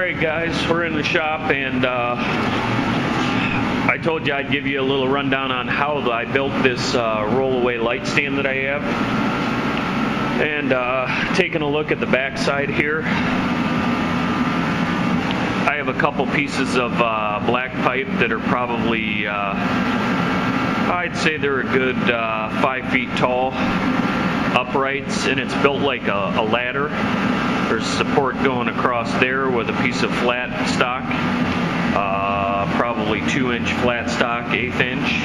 Alright guys, we're in the shop, and I told you I'd give you a little rundown on how I built this rollaway light stand that I have. And taking a look at the back side here, I have a couple pieces of black pipe that are probably, I'd say they're a good 5 feet tall, uprights, and it's built like a ladder. There's support going across there with a piece of flat stock, probably 2-inch flat stock, 1/8 inch.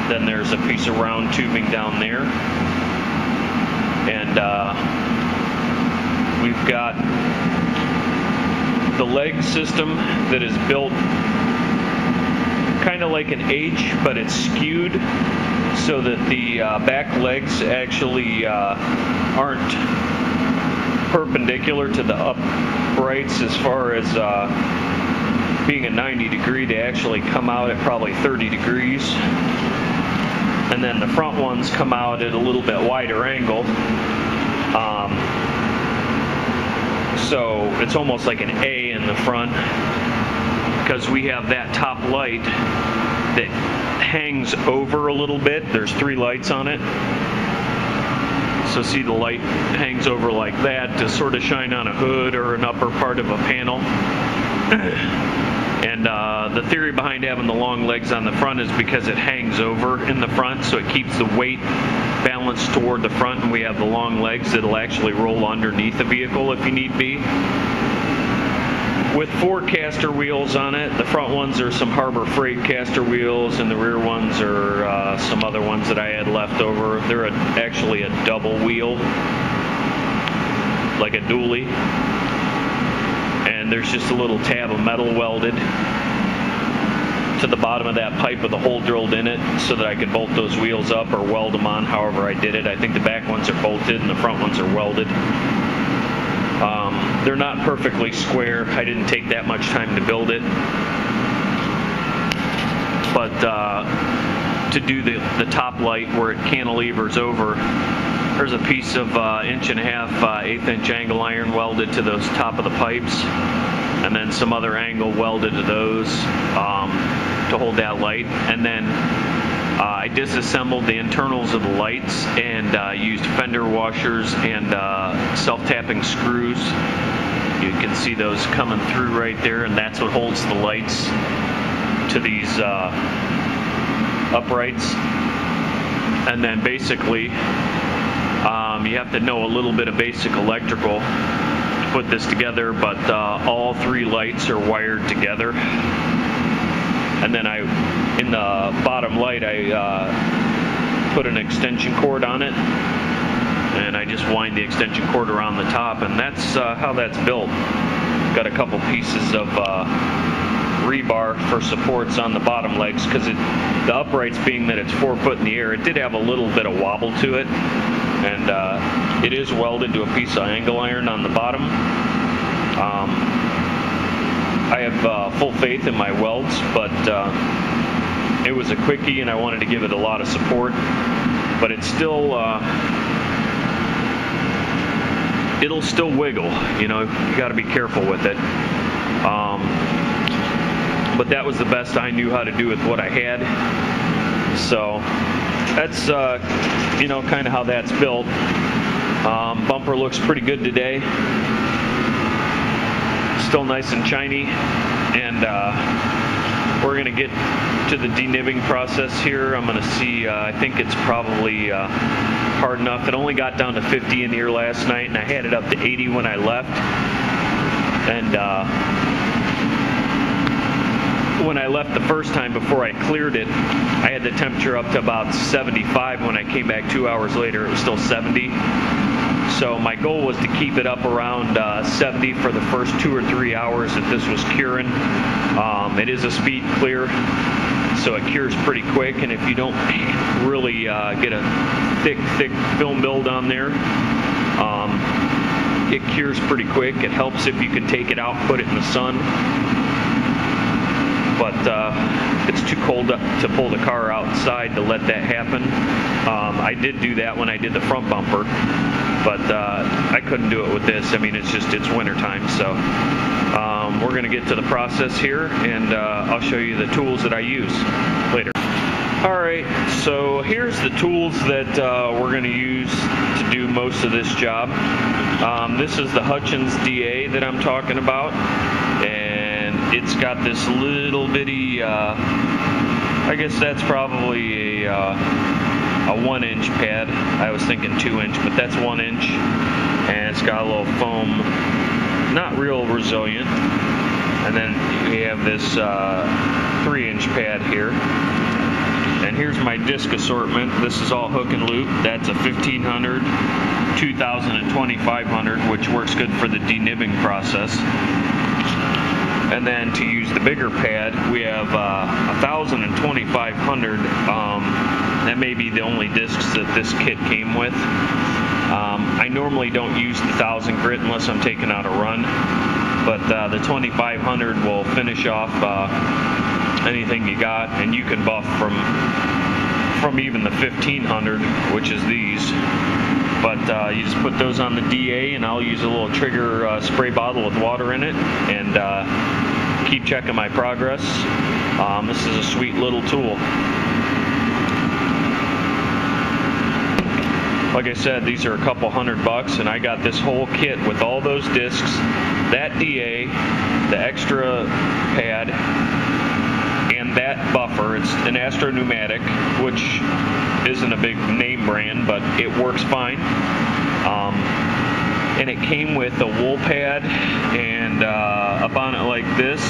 Then there's a piece of round tubing down there, and we've got the leg system that is built kind of like an H, but it's skewed so that the back legs actually aren't perpendicular to the uprights as far as being a 90 degree. They actually come out at probably 30 degrees. And then the front ones come out at a little bit wider angle. So it's almost like an A in the front, because we have that top light that hangs over a little bit. There's 3 lights on it. So see, the light hangs over like that to sort of shine on a hood or an upper part of a panel. And the theory behind having the long legs on the front is because it hangs over in the front, so it keeps the weight balanced toward the front, and we have the long legs that'll actually roll underneath the vehicle if you need be. With 4 caster wheels on it. The front ones are some Harbor Freight caster wheels, and the rear ones are some other ones that I had left over. They're actually a double wheel, like a dually. And there's just a little tab of metal welded to the bottom of that pipe with a hole drilled in it so that I could bolt those wheels up or weld them on, however I did it. I think the back ones are bolted and the front ones are welded. They're not perfectly square. I didn't take that much time to build it. But to do the top light where it cantilevers over, there's a piece of 1.5 inch, 1/8 inch angle iron welded to those top of the pipes, and then some other angle welded to those to hold that light. And then I disassembled the internals of the lights and used fender washers and self-tapping screws. You can see those coming through right there, and that's what holds the lights to these uprights. And then basically you have to know a little bit of basic electrical to put this together, but all 3 lights are wired together. And then in the bottom light, I put an extension cord on it, and I just wind the extension cord around the top, and that's how that's built. Got a couple pieces of rebar for supports on the bottom legs, because the uprights, being that it's 4 foot in the air, it did have a little bit of wobble to it, and it is welded to a piece of angle iron on the bottom. I have full faith in my welds, but it was a quickie and I wanted to give it a lot of support, but it's still it'll still wiggle, you know, you got to be careful with it. But that was the best I knew how to do with what I had. So that's you know, kind of how that's built. Bumper looks pretty good today. Still nice and shiny, and we're going to get to the de-nibbing process here. I'm going to see, I think it's probably hard enough. It only got down to 50 in here last night, and I had it up to 80 when I left. And when I left the first time before I cleared it, I had the temperature up to about 75. When I came back 2 hours later, it was still 70. So my goal was to keep it up around 70 for the first 2 or 3 hours that this was curing. It is a speed clear, so it cures pretty quick, and if you don't really get a thick film build on there, it cures pretty quick. It helps if you can take it out and put it in the sun. But it's too cold to pull the car outside to let that happen. I did do that when I did the front bumper. but I couldn't do it with this. I mean, it's winter time, so we're going to get to the process here, and I'll show you the tools that I use later. Alright, so here's the tools that we're going to use to do most of this job. This is the Hutchins DA that I'm talking about, and it's got this little bitty, I guess that's probably a 1-inch pad. I was thinking 2-inch, but that's 1 inch, and it's got a little foam, not real resilient. And then we have this 3-inch pad here. And here's my disc assortment. This is all hook and loop. That's a 1500, 2000, and 2500, which works good for the de-nibbing process. And then to use the bigger pad, we have 1000 and 2500. That may be the only discs that this kit came with. I normally don't use the 1000 grit unless I'm taking out a run, but the 2500 will finish off anything you got, and you can buff from even the 1500, which is these. But you just put those on the DA, and I'll use a little trigger spray bottle with water in it, and keep checking my progress. This is a sweet little tool. Like I said, these are a couple $100, and I got this whole kit with all those discs, that DA, the extra pad, and that buffer. It's an Astro pneumatic, which isn't a big name brand, but it works fine. And it came with a wool pad and a bonnet like this,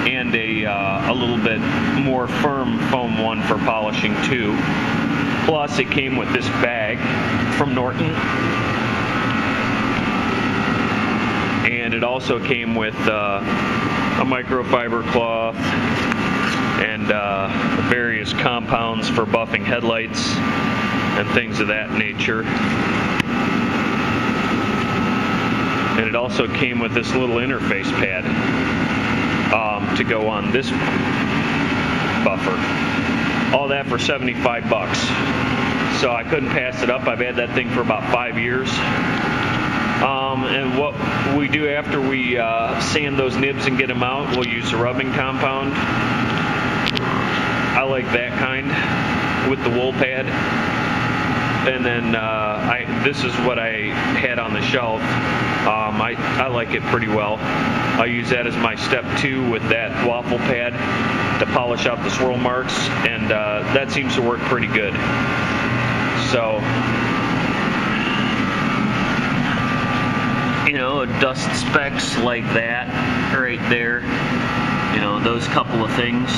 and a little bit more firm foam one for polishing too. Plus, it came with this bag from Norton, and it also came with a microfiber cloth and various compounds for buffing headlights and things of that nature. And it also came with this little interface pad to go on this buffer. All that for $75. So I couldn't pass it up. I've had that thing for about 5 years. And what we do after we sand those nibs and get them out, we'll use the rubbing compound. I like that kind with the wool pad. And then this is what I had on the shelf. I like it pretty well. I'll use that as my step 2 with that waffle pad to polish out the swirl marks, and that seems to work pretty good. So, you know, dust specks like that right there, you know, those couple of things,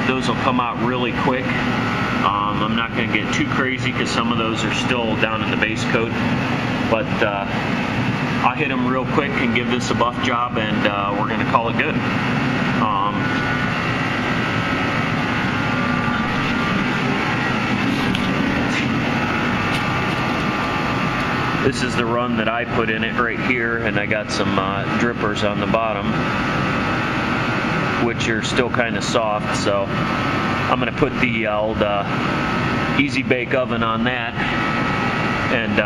those will come out really quick. I'm not going to get too crazy because some of those are still down in the base coat, but I'll hit them real quick and give this a buff job, and we're going to call it good. This is the run that I put in it right here, and I got some drippers on the bottom, which are still kind of soft, so I'm going to put the old Easy Bake Oven on that and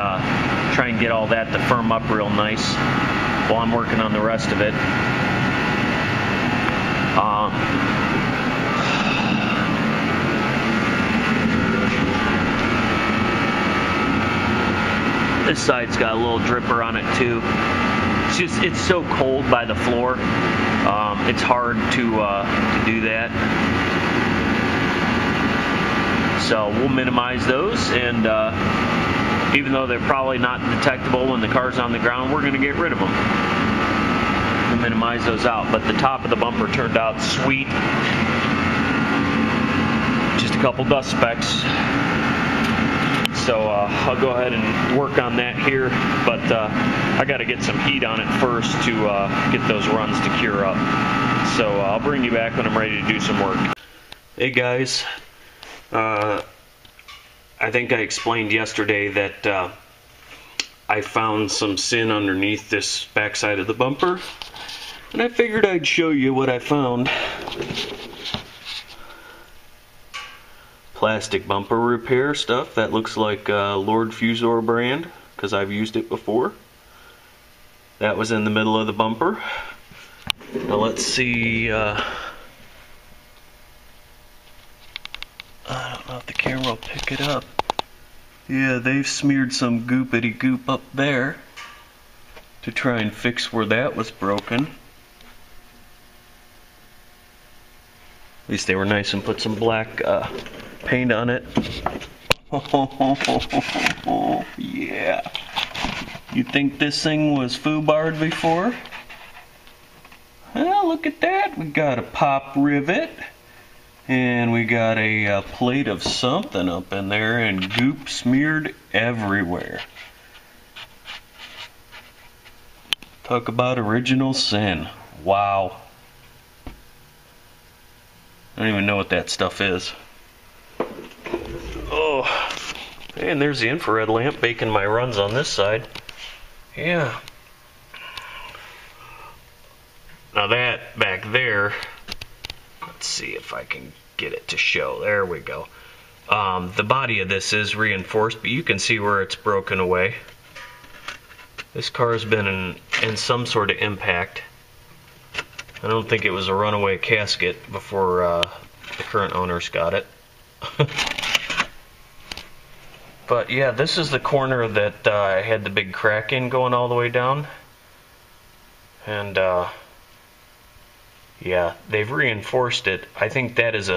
try and get all that to firm up real nice while I'm working on the rest of it. This side's got a little dripper on it too. It's so cold by the floor. It's hard to do that. So we'll minimize those, and even though they're probably not detectable when the car's on the ground, we're going to get rid of them. We'll minimize those out. But the top of the bumper turned out sweet. Just a couple dust specks. So I'll go ahead and work on that here, but I got to get some heat on it first to get those runs to cure up. So I'll bring you back when I'm ready to do some work. Hey guys, I think I explained yesterday that I found some sin underneath this backside of the bumper, and I figured I'd show you what I found. plastic bumper repair stuff. That looks like Lord Fusor brand, because I've used it before. That was in the middle of the bumper. Now let's see, I don't know if the camera will pick it up. Yeah, they've smeared some goopity goop up there to try and fix where that was broken. At least they were nice and put some black paint on it. Oh, yeah. You think this thing was foobarred before? Well, look at that. We got a pop rivet. And we got a plate of something up in there and goop smeared everywhere. Talk about original sin. Wow. I don't even know what that stuff is. Oh, and there's the infrared lamp making my runs on this side. Yeah. Now that back there, let's see if I can get it to show. There we go. The body of this is reinforced, but you can see where it's broken away. This car has been in some sort of impact. I don't think it was a runaway casket before the current owners got it. But yeah, this is the corner that I had the big crack in going all the way down. And yeah, they've reinforced it. I think that is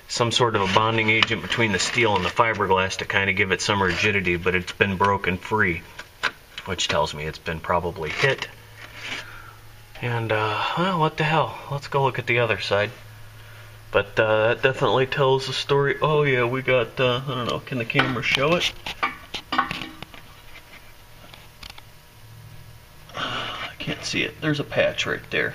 some sort of a bonding agent between the steel and the fiberglass to kind of give it some rigidity, but it's been broken free, which tells me it's been probably hit. And, well, what the hell? Let's go look at the other side. But that definitely tells the story. Oh yeah, we got, I don't know, can the camera show it? I can't see it. There's a patch right there.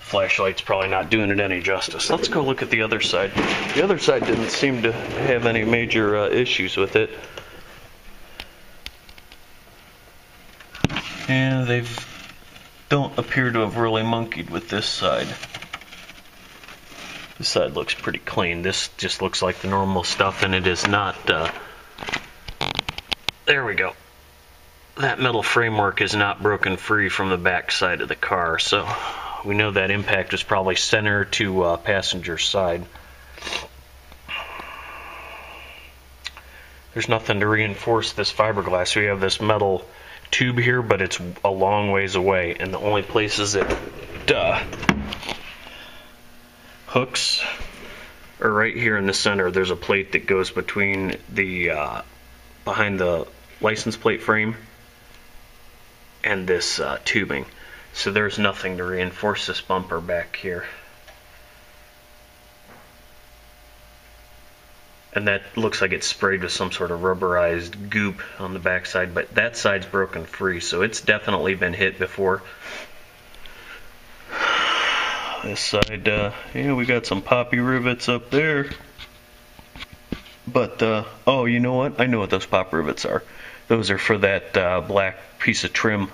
Flashlight's probably not doing it any justice. Let's go look at the other side. The other side didn't seem to have any major issues with it. Yeah, they don't appear to have really monkeyed with this side. This side looks pretty clean. This just looks like the normal stuff, and it is not. There we go. That metal framework is not broken free from the back side of the car, so we know that impact was probably center to passenger side. There's nothing to reinforce this fiberglass. We have this metal tube here, but it's a long ways away, and the only places it hooks are right here in the center. There's a plate that goes between the behind the license plate frame and this tubing, so there's nothing to reinforce this bumper back here. And that looks like it's sprayed with some sort of rubberized goop on the backside, but that side's broken free, so it's definitely been hit before. This side, yeah, we got some poppy rivets up there. But, oh, you know what? I know what those pop rivets are. Those are for that black piece of trim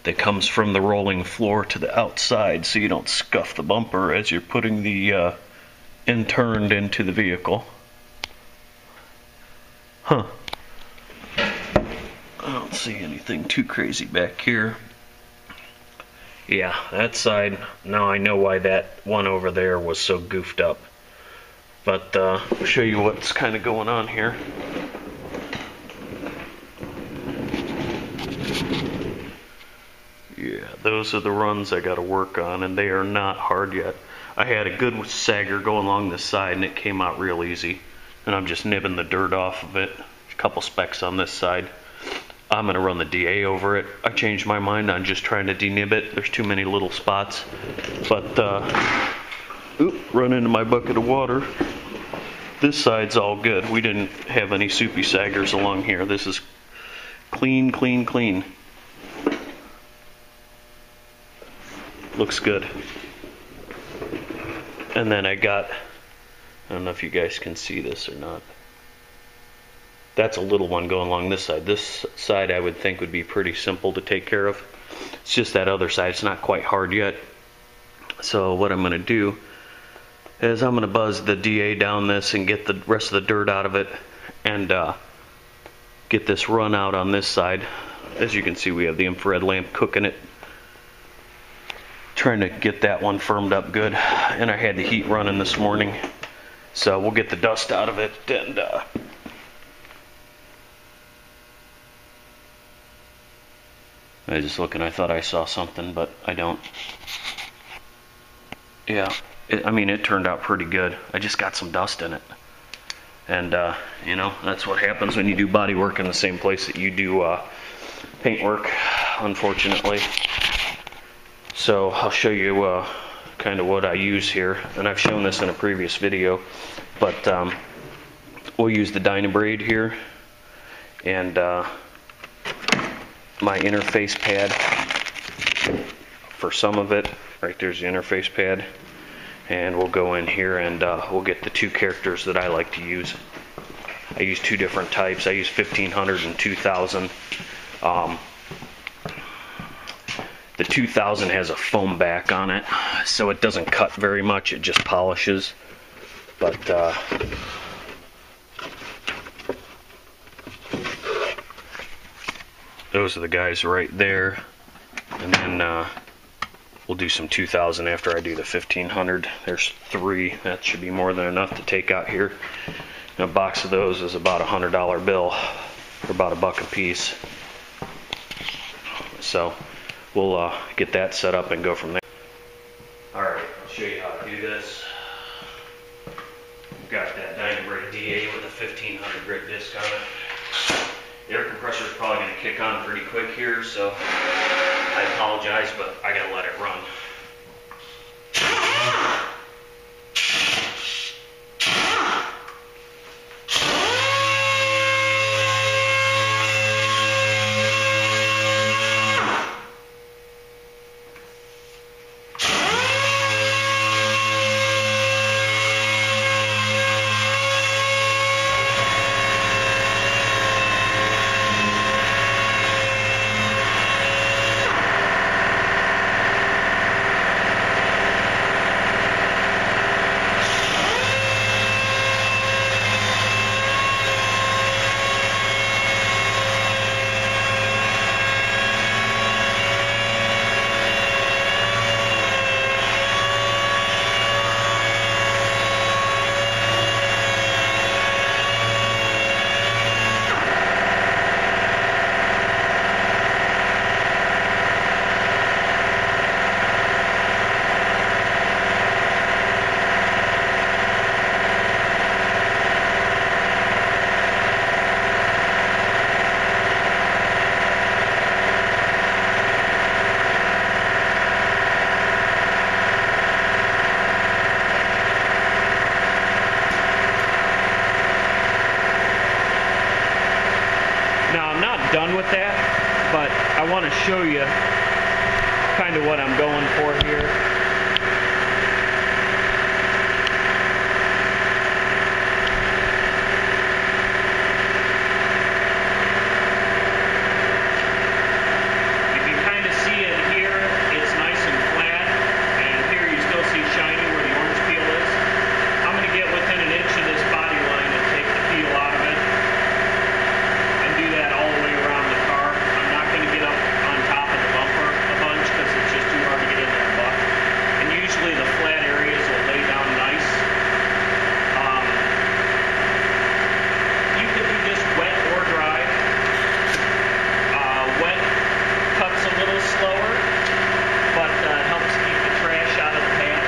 that comes from the rolling floor to the outside, so you don't scuff the bumper as you're putting the interned into the vehicle. Huh. I don't see anything too crazy back here. Yeah, that side, now I know why that one over there was so goofed up. But I'll show you what's kind of going on here. Yeah, those are the runs I got to work on, and they are not hard yet. I had a good sagger go along this side, and it came out real easy. And I'm just nibbing the dirt off of it. A couple specks on this side. I'm going to run the DA over it. I changed my mind on just trying to denib it. There's too many little spots. But, run into my bucket of water. This side's all good. We didn't have any soupy saggers along here. This is clean, clean, clean. Looks good. And then I got, I don't know if you guys can see this or not. That's a little one going along this side. This side I would think would be pretty simple to take care of. It's just that other side. It's not quite hard yet. So what I'm going to do is I'm going to buzz the DA down this and get the rest of the dirt out of it, and get this run out on this side. As you can see, we have the infrared lamp cooking it, trying to get that one firmed up good, and I had the heat running this morning, so we'll get the dust out of it. And I was just looking, I thought I saw something, but I don't. Yeah, I mean, it turned out pretty good. I just got some dust in it. And, you know, that's what happens when you do body work in the same place that you do paint work, unfortunately. So I'll show you kind of what I use here. And I've shown this in a previous video. But we'll use the de-nibbing here. And my interface pad for some of it. Right there's the interface pad, and we'll go in here and we'll get the two characters that I like to use. I use two different types. I use 1500 and 2000. The 2000 has a foam back on it, so it doesn't cut very much, it just polishes. But those are the guys right there. And then we'll do some 2000 after I do the 1500. There's 3. That should be more than enough to take out here. And a box of those is about a $100 bill, or about $1 a piece. So we'll get that set up and go from there. Alright, I'll show you how to do this. Got that de-nibbing DA with a 1500 grit disc on it. The air compressor is probably going to kick on pretty quick here, so I apologize, but I gotta let it run. Done with that, but I want to show you kind of what I'm going for here. You can kind of see it here, it's nice and flat, and here you still see shiny where the orange peel is. I'm going to get within an inch of this body line and take the peel out of it. Do that all the way around the car. I'm not going to get up on top of the bumper a bunch because it's just too hard to get in that butt. And usually the flat areas will lay down nice. You can do this wet or dry. Wet cuts a little slower, but helps keep the trash out of the pan.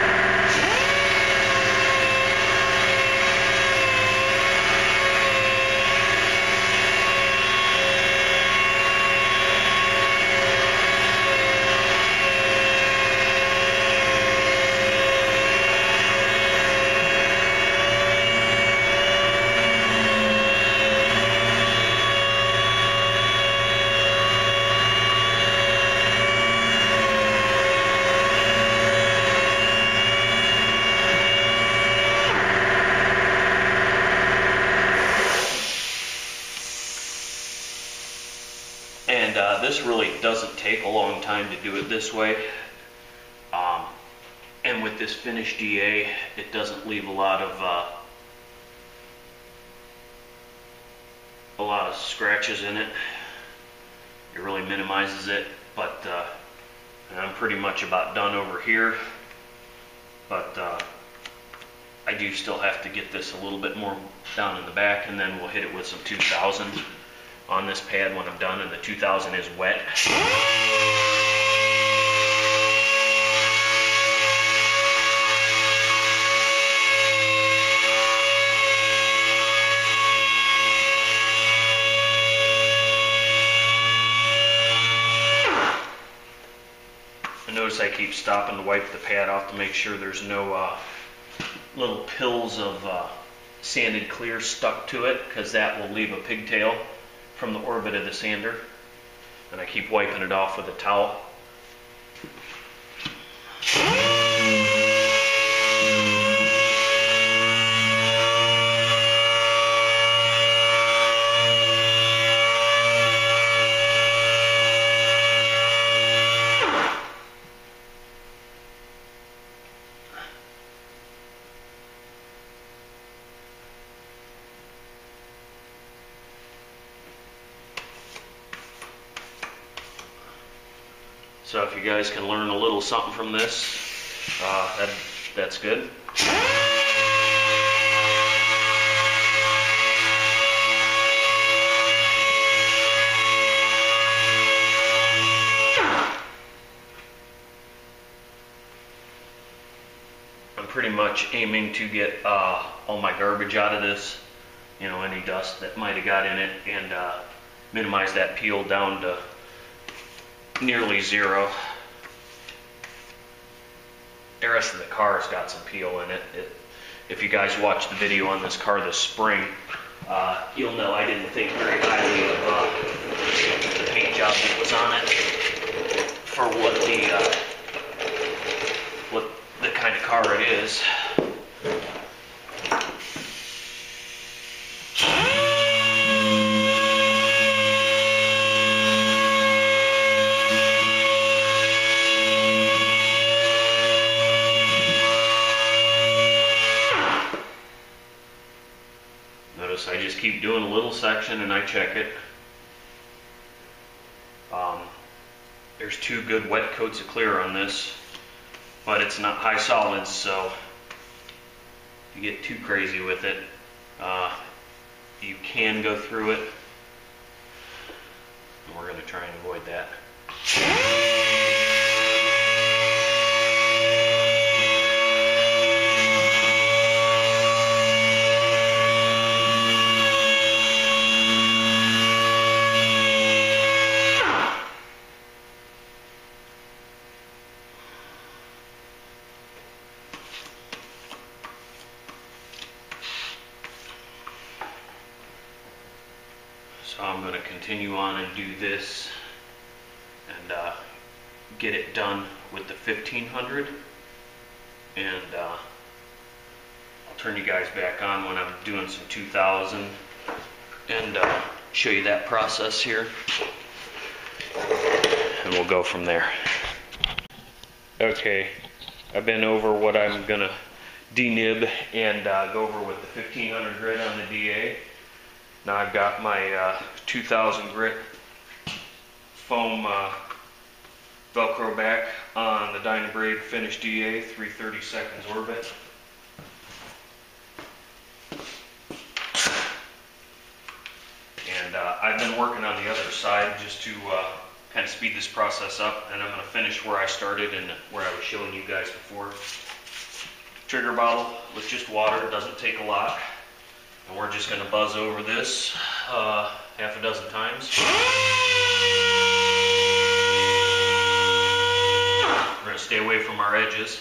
This really doesn't take a long time to do it this way. with this finished DA, it doesn't leave a lot of scratches in it. It really minimizes it, but I'm pretty much about done over here. But I do still have to get this a little bit more down in the back, and then we'll hit it with some 2000 on this pad when I'm done, and the 2000 is wet. Notice I keep stopping to wipe the pad off to make sure there's no little pills of sanded clear stuck to it, because that will leave a pigtail from the orbit of the sander. And I keep wiping it off with a towel. So if you guys can learn a little something from this, that's good. I'm pretty much aiming to get all my garbage out of this, you know, any dust that might have got in it, and minimize that peel down to nearly zero. The rest of the car has got some peel in it. If you guys watched the video on this car this spring, you'll know I didn't think very highly of the paint job that was on it for what the kind of car it is. Notice I just keep doing a little section and I check it. There's 2 good wet coats of clear on this, but it's not high solids, so if you get too crazy with it, you can go through it, and we're going to try and avoid that. So I'm going to continue on and do this and get it done with the 1500, and I'll turn you guys back on when I'm doing some 2000 and show you that process here, and we'll go from there. Okay, I've been over what I'm going to de-nib and go over with the 1500 grit on the DA. Now I've got my 2000 grit foam Velcro back on the de-nibbing finished DA 3/32 orbit. And I've been working on the other side just to kind of speed this process up, and I'm going to finish where I started and where I was showing you guys before. Trigger bottle with just water, it doesn't take a lot. And we're just going to buzz over this half a dozen times. We're going to stay away from our edges.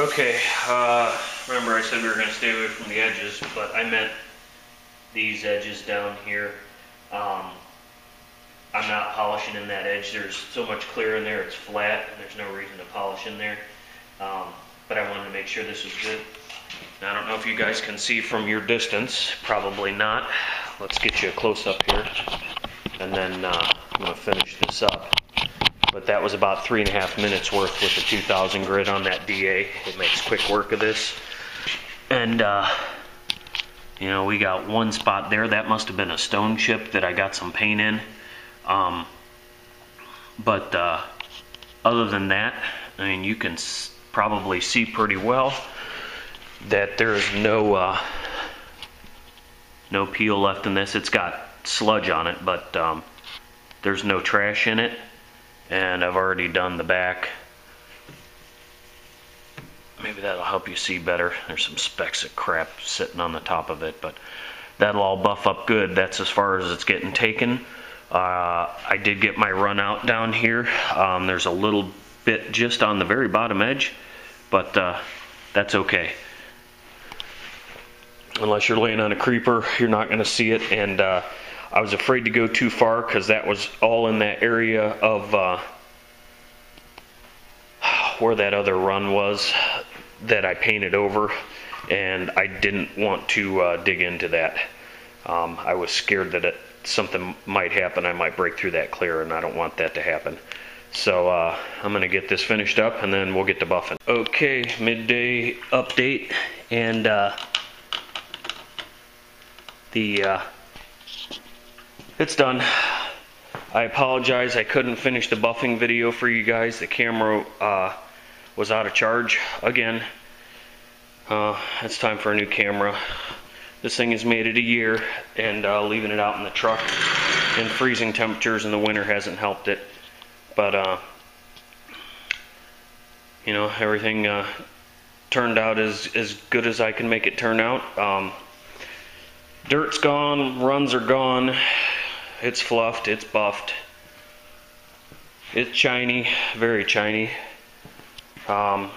Okay, remember I said we were going to stay away from the edges, but I meant these edges down here. I'm not polishing in that edge. There's so much clear in there, it's flat, and there's no reason to polish in there. But I wanted to make sure this was good. Now, I don't know if you guys can see from your distance, probably not. Let's get you a close-up here, and then I'm going to finish this up. But that was about 3.5 minutes worth with the 2000 grit on that DA. It makes quick work of this. And, you know, we got one spot there. That must have been a stone chip that I got some paint in. But other than that, I mean, you can probably see pretty well that there is no peel left in this. It's got sludge on it, but there's no trash in it. And I've already done the back. Maybe that'll help you see better. There's some specks of crap sitting on the top of it, but that'll all buff up good. That's as far as it's getting taken. I did get my run out down here. There's a little bit just on the very bottom edge, but that's okay. Unless you're laying on a creeper, you're not going to see it. And I was afraid to go too far because that was all in that area of where that other run was that I painted over, and I didn't want to dig into that. I was scared that something might happen. I might break through that clear, and I don't want that to happen. So I'm going to get this finished up, and then we'll get to buffing. Okay, midday update, and it's done. I apologize, I couldn't finish the buffing video for you guys. The camera was out of charge again. It's time for a new camera. This thing has made it a year, and leaving it out in the truck in freezing temperatures in the winter hasn't helped it. But you know, everything turned out as good as I can make it turn out. Dirt's gone, runs are gone. It's fluffed, it's buffed. It's shiny, very shiny. Buffing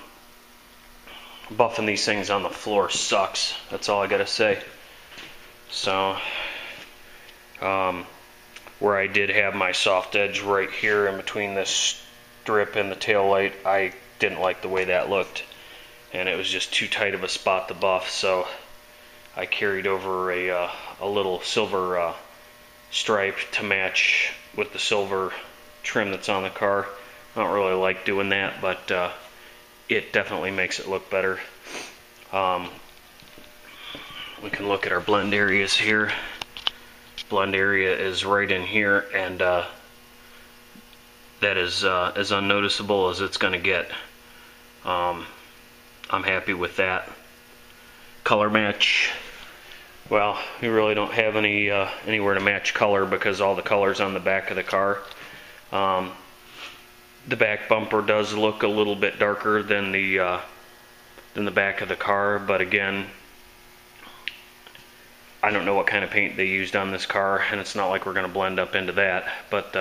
these things on the floor sucks. That's all I gotta say. So, where I did have my soft edge right here in between this strip and the tail light, I didn't like the way that looked. And it was just too tight of a spot to buff, so I carried over a little silver stripe to match with the silver trim that's on the car. I don't really like doing that, but it definitely makes it look better. We can look at our blend areas here. Blend area is right in here, and that is as unnoticeable as it's going to get. I'm happy with that. Color match. Well, we really don't have anywhere to match color because all the color's on the back of the car. The back bumper does look a little bit darker than the back of the car, but again, I don't know what kind of paint they used on this car, and it's not like we're going to blend up into that. But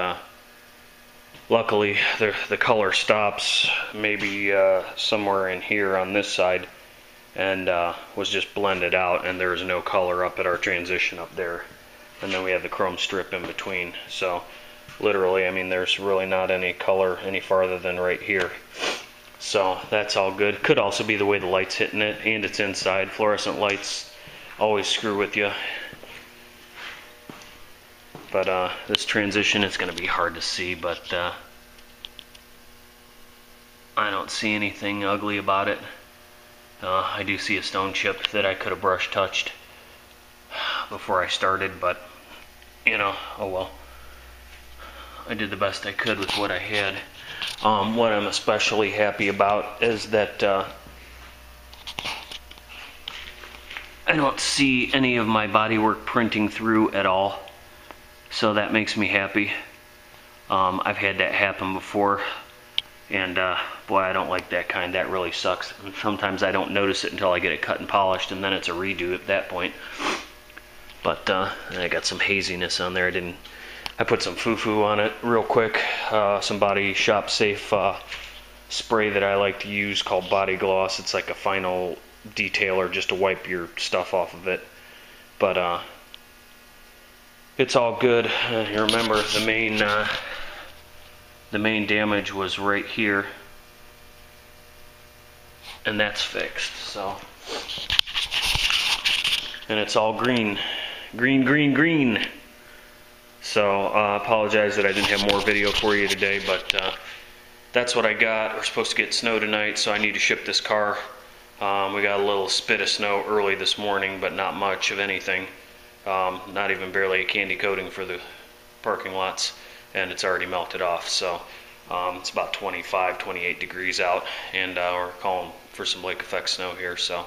luckily, the color stops maybe somewhere in here on this side, and was just blended out, and there's no color up at our transition up there. And then we have the chrome strip in between. So literally, I mean, there's really not any color any farther than right here. So that's all good. Could also be the way the light's hitting it, and it's inside. Fluorescent lights always screw with you. But this transition is going to be hard to see, but I don't see anything ugly about it. I do see a stone chip that I could have brush touched before I started, but you know, oh well. I did the best I could with what I had. What I'm especially happy about is that I don't see any of my bodywork printing through at all, so that makes me happy. I've had that happen before, and boy, I don't like that kind. That really sucks. And sometimes I don't notice it until I get it cut and polished, and then it's a redo at that point. But I got some haziness on there. I put some foo-foo on it real quick, some Body Shop Safe spray that I like to use called Body Gloss. It's like a final detailer just to wipe your stuff off of it. But it's all good. You remember the main damage was right here, and that's fixed. So, and it's all green, green, green, green. So apologize that I didn't have more video for you today, but that's what I got. We're supposed to get snow tonight, so I need to ship this car. We got a little spit of snow early this morning, but not much of anything. Not even barely a candy coating for the parking lots, and it's already melted off. So it's about 25, 28 degrees out, and we're calling for some lake effect snow here. So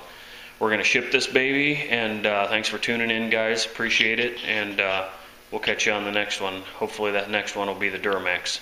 we're gonna ship this baby, and thanks for tuning in, guys. Appreciate it, and we'll catch you on the next one. Hopefully that next one will be the Duramax.